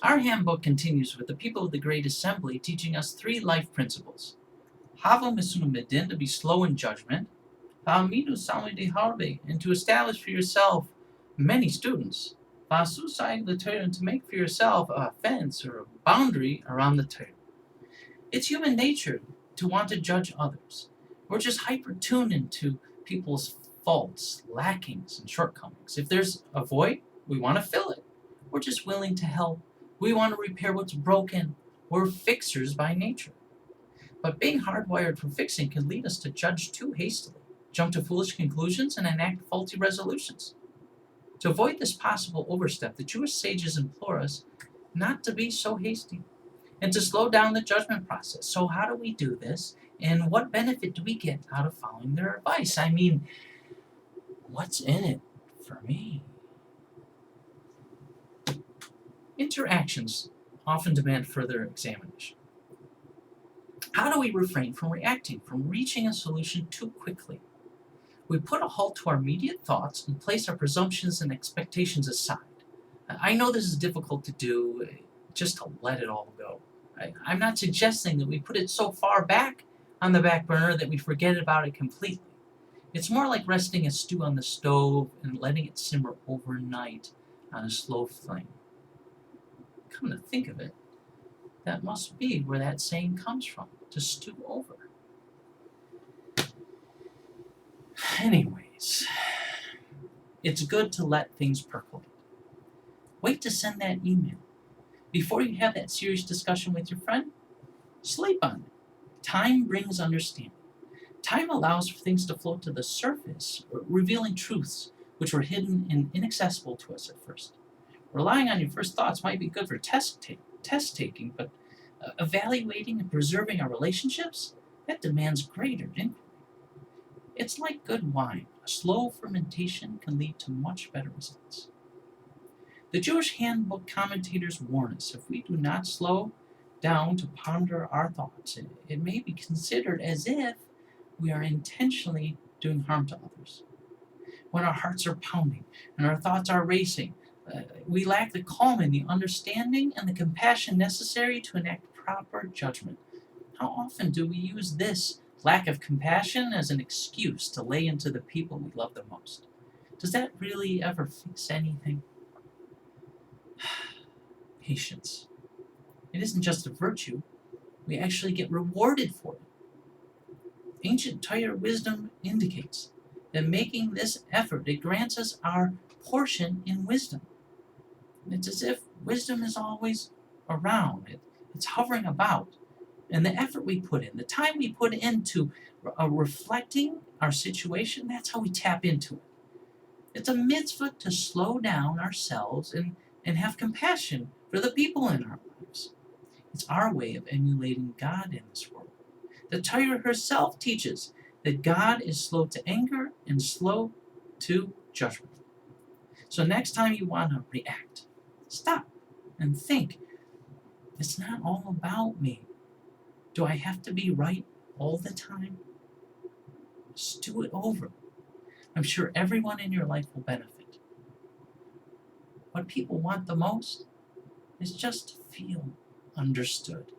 Our handbook continues with the people of the Great Assembly teaching us 3 life principles. Hava misunumidin, to be slow in judgment, Ha'aminu sami de harbe, and to establish for yourself many students. Va'asusai the Torah, and to make for yourself a fence or a boundary around the Torah. It's human nature to want to judge others. We're just hyper-tuned into people's faults, lackings, and shortcomings. If there's a void, we want to fill it. We're just willing to help. We want to repair what's broken. We're fixers by nature. But being hardwired for fixing can lead us to judge too hastily, jump to foolish conclusions, and enact faulty resolutions. To avoid this possible overstep, the Jewish sages implore us not to be so hasty and to slow down the judgment process. So how do we do this? And what benefit do we get out of following their advice? I mean, what's in it for me? Interactions often demand further examination. How do we refrain from reacting, from reaching a solution too quickly? We put a halt to our immediate thoughts and place our presumptions and expectations aside. I know this is difficult to do, just to let it all go. I'm not suggesting that we put it so far back on the back burner that we forget about it completely. It's more like resting a stew on the stove and letting it simmer overnight on a slow flame. Come to think of it, that must be where that saying comes from, to stew over. Anyways, it's good to let things percolate. Wait to send that email. Before you have that serious discussion with your friend, sleep on it. Time brings understanding. Time allows for things to float to the surface, revealing truths which were hidden and inaccessible to us at first. Relying on your first thoughts might be good for test taking, but evaluating and preserving our relationships, that demands greater inquiry. It's like good wine. A slow fermentation can lead to much better results. The Jewish Handbook commentators warn us if we do not slow down to ponder our thoughts, it may be considered as if we are intentionally doing harm to others. When our hearts are pounding and our thoughts are racing, we lack the calm and the understanding and the compassion necessary to enact proper judgment. How often do we use this lack of compassion as an excuse to lay into the people we love the most? Does that really ever fix anything? Patience. It isn't just a virtue. We actually get rewarded for it. Ancient Torah wisdom indicates that making this effort, it grants us our portion in wisdom. It's as if wisdom is always around. It's hovering about. And the effort we put in, the time we put into reflecting our situation, that's how we tap into it. It's a mitzvah to slow down ourselves and have compassion for the people in our lives. It's our way of emulating God in this world. The Torah herself teaches that God is slow to anger and slow to judgment. So next time you want to react, stop and think. It's not all about me. Do I have to be right all the time? Stew it over. I'm sure everyone in your life will benefit. What people want the most is just to feel understood.